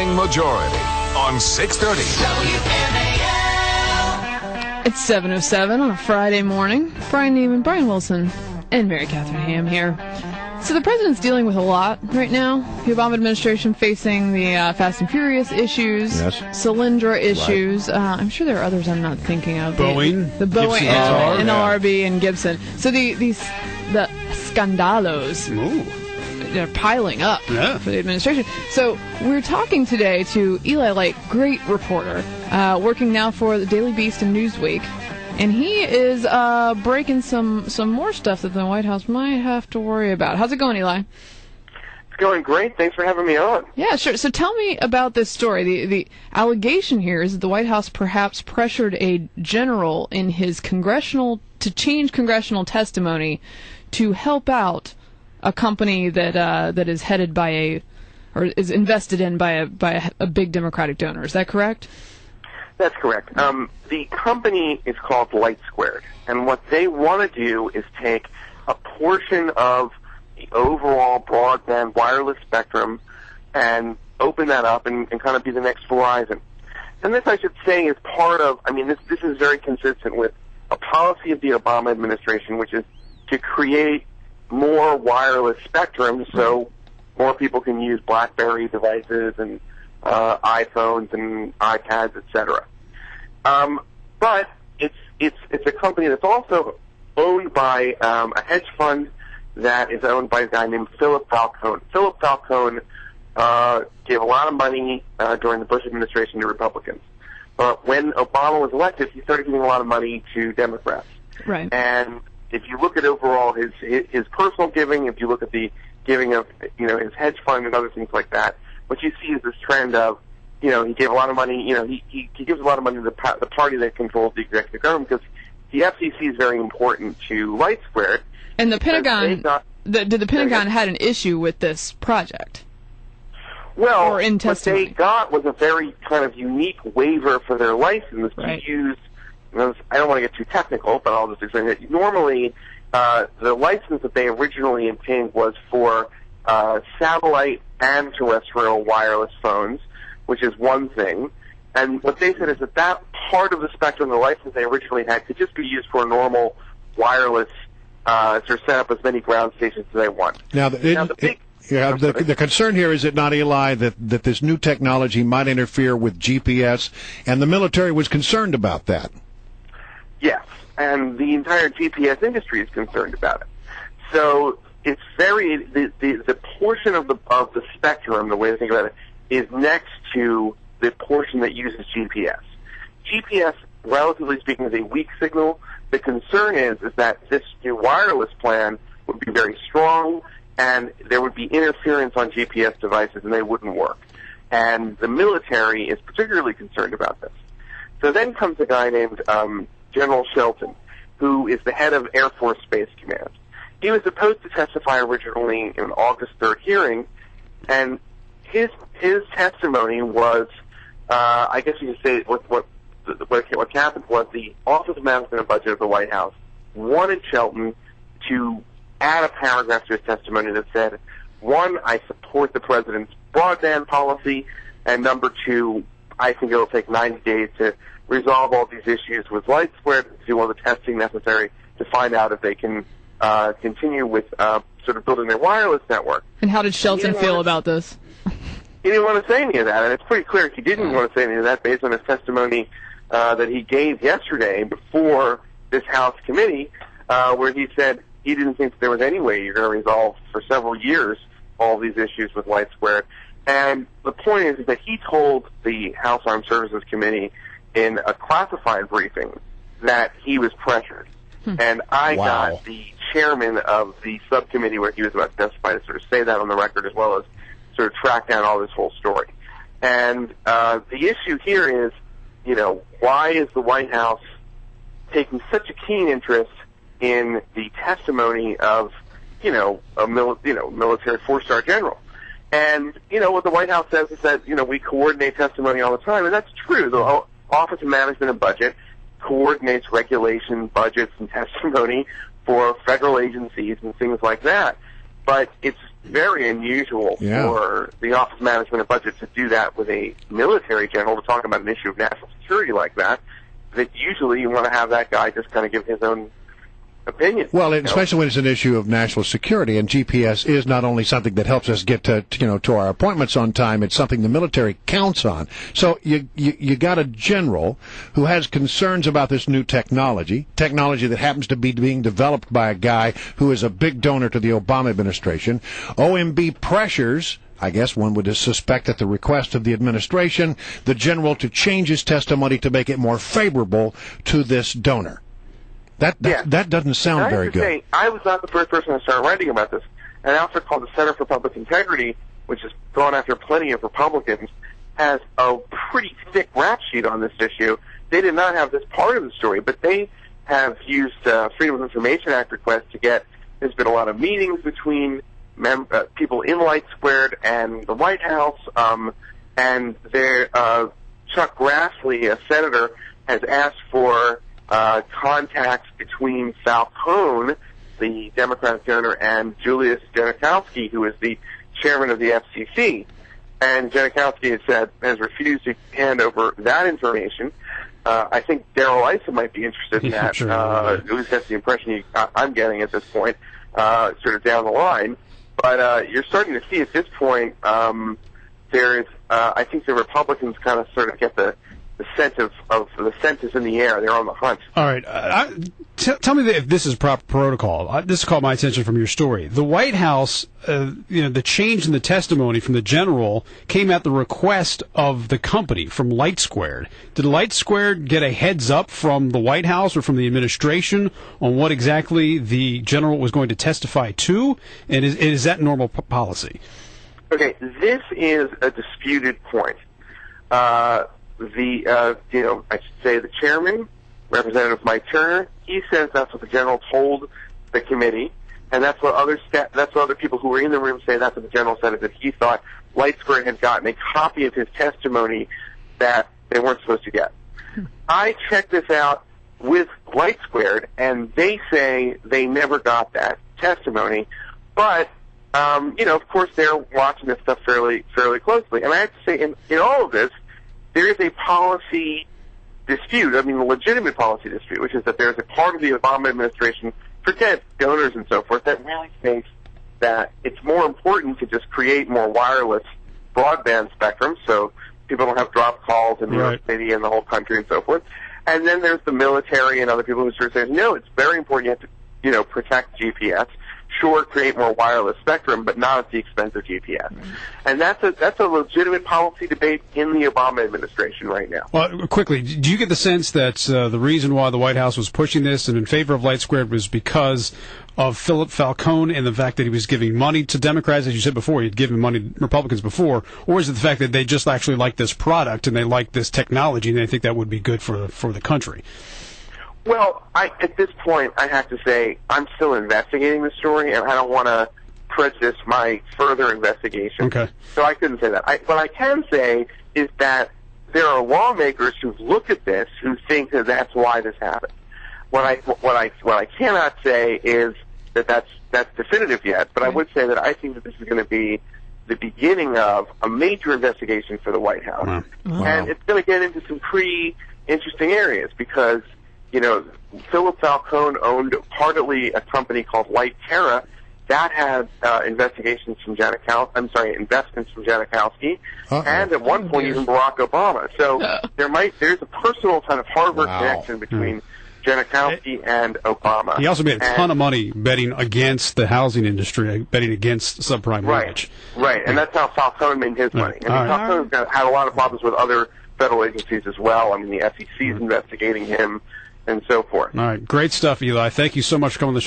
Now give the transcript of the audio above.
Morning Majority on 630. WMAL. It's 7:07 on a Friday morning. Brian Neiman, Brian Wilson, and Mary Catherine Ham here. So the president's dealing with a lot right now. The Obama administration facing the Fast and Furious issues, yes. Solyndra issues. Right. I'm sure there are others I'm not thinking of. Boeing, the Boeing, NLRB, and Gibson. So the scandalos. Ooh. They're piling up for the administration. So we're talking today to Eli Lake, great reporter, working now for the Daily Beast and Newsweek. And he is breaking some more stuff that the White House might have to worry about. How's it going, Eli? It's going great. Thanks for having me on. Yeah, sure. So tell me about this story. The allegation here is that the White House perhaps pressured a general in his to change congressional testimony to help out a company that is headed by or is invested in by a big Democratic donor. Is that correct? That's correct. The company is called Light Squared, and what they want to do is take a portion of the overall broadband wireless spectrum and open that up and kind of be the next Verizon. And this, I should say, is part of, this is very consistent with a policy of the Obama administration, which is to create more wireless spectrum so more people can use BlackBerry devices and iPhones and iPads, etc. But it's a company that's also owned by a hedge fund that is owned by a guy named Philip Falcone. Philip Falcone gave a lot of money during the Bush administration to Republicans. But when Obama was elected, he started giving a lot of money to Democrats. Right. And if you look at overall his personal giving, if you look at the giving of his hedge fund and other things like that, what you see is this trend of he gave a lot of money. He gives a lot of money to the party that controls the executive government because the FCC is very important to Light Squared. And the Pentagon, did the Pentagon had an issue with this project? Well, or in what testimony? they got was a very kind of unique waiver for their license to use. I don't want to get too technical, but I'll just explain it. Normally, the license that they originally obtained was for satellite and terrestrial wireless phones, which is one thing. And what they said is that part of the spectrum, the license they originally had, could just be used for a normal wireless, to set up as many ground stations as they want. Now, the concern here is it not, Eli, that this new technology might interfere with GPS, and the military was concerned about that. Yes, and the entire GPS industry is concerned about it. So it's the portion of the spectrum, the way to think about it, is next to the portion that uses GPS. GPS, relatively speaking, is a weak signal. The concern is that this new wireless plan would be very strong, and there would be interference on GPS devices, and they wouldn't work. And the military is particularly concerned about this. So then comes a guy named General Shelton, who is the head of Air Force Space Command. He was supposed to testify originally in an August 3rd hearing, and his testimony was, I guess you could say, what happened was the Office of Management and Budget of the White House wanted Shelton to add a paragraph to his testimony that said, one, I support the president's broadband policy, and number two, I think it will take 90 days to resolve all these issues with Light Squared, do all the testing necessary to find out if they can continue with sort of building their wireless network. And how did Shelton feel about this? He didn't want to say any of that, and it's pretty clear he didn't want to say any of that based on his testimony that he gave yesterday before this House committee, where he said he didn't think that there was any way you're going to resolve for several years all these issues with Light Squared. And the point is that he told the House Armed Services Committee in a classified briefing that he was pressured. And I got the chairman of the subcommittee where he was about to testify to sort of say that on the record, as well as sort of track down all this whole story. And the issue here is, why is the White House taking such a keen interest in the testimony of, a military four-star general? And, what the White House says is that, we coordinate testimony all the time, and that's true. The Office of Management and Budget coordinates regulation, budgets, and testimony for federal agencies and things like that. But it's very unusual for the Office of Management and Budget to do that with a military general to talk about an issue of national security like that. That usually you want to have that guy just kind of give his own opinion. Well, especially when it's an issue of national security, and GPS is not only something that helps us get to our appointments on time, it's something the military counts on. So you got a general who has concerns about this new technology that happens to be being developed by a guy who is a big donor to the Obama administration. OMB pressures, I guess one would suspect at the request of the administration, the general to change his testimony to make it more favorable to this donor. That doesn't sound very good. Say, I was not the first person to start writing about this. An outfit called the Center for Public Integrity, which has gone after plenty of Republicans, has a pretty thick rap sheet on this issue. They did not have this part of the story, but they have used Freedom of Information Act requests to get. There's been a lot of meetings between people in Light Squared and the White House, and Chuck Grassley, a senator, has asked for contacts between Falcone, the Democratic donor, and Julius Genachowski, who is the chairman of the FCC. And Genachowski has refused to hand over that information. I think Darrell Issa might be interested in that. Sure. At least that's the impression I'm getting at this point, sort of down the line. But you're starting to see at this point, I think the Republicans kind of sort of get the scent of the scent is in the air. They're on the hunt. All right. Tell me if this is proper protocol. This caught my attention from your story. The White House, the change in the testimony from the general came at the request of the company, from Light Squared. Did Light Squared get a heads up from the White House or from the administration on what exactly the general was going to testify to? And is that normal policy? Okay, this is a disputed point. I should say the chairman, Representative Mike Turner, he says that's what the general told the committee, and that's what other people who were in the room say. That's what the general said, is that he thought Light Squared had gotten a copy of his testimony that they weren't supposed to get. I checked this out with Light Squared, and they say they never got that testimony, but of course they're watching this stuff fairly closely. And I have to say, in all of this, there is a policy dispute, a legitimate policy dispute, which is that there's a part of the Obama administration, forget donors and so forth, that really thinks that it's more important to just create more wireless broadband spectrum so people don't have drop calls in New York City and the whole country and so forth. And then there's the military and other people who sort of say, no, it's very important you have to, protect GPS. Sure, create more wireless spectrum, but not at the expense of GPS. And that's a legitimate policy debate in the Obama administration right now. Well, quickly, do you get the sense that the reason why the White House was pushing this and in favor of Light Squared was because of Philip Falcone and the fact that he was giving money to Democrats, as you said before, he'd given money to Republicans before, or is it the fact that they just actually like this product and they like this technology and they think that would be good for the country? Well, at this point, I have to say I'm still investigating the story, and I don't want to prejudice my further investigation. Okay. So I couldn't say that. What I can say is that there are lawmakers who've looked at this who think that that's why this happened. What I cannot say is that that's definitive yet, but I would say that I think that this is going to be the beginning of a major investigation for the White House, and it's going to get into some pretty interesting areas because. Philip Falcone owned partly a company called Light Terra that had investments from Genachowski, and at one point even Barack Obama. So there's a personal kind of Harvard connection between Genachowski and Obama. He also made a ton of money betting against the housing industry, betting against subprime mortgage. Right, and that's how Falcone made his money. And Falcone's had a lot of problems with other federal agencies as well. The SEC is investigating him. And so forth. All right. Great stuff, Eli. Thank you so much for coming on the show.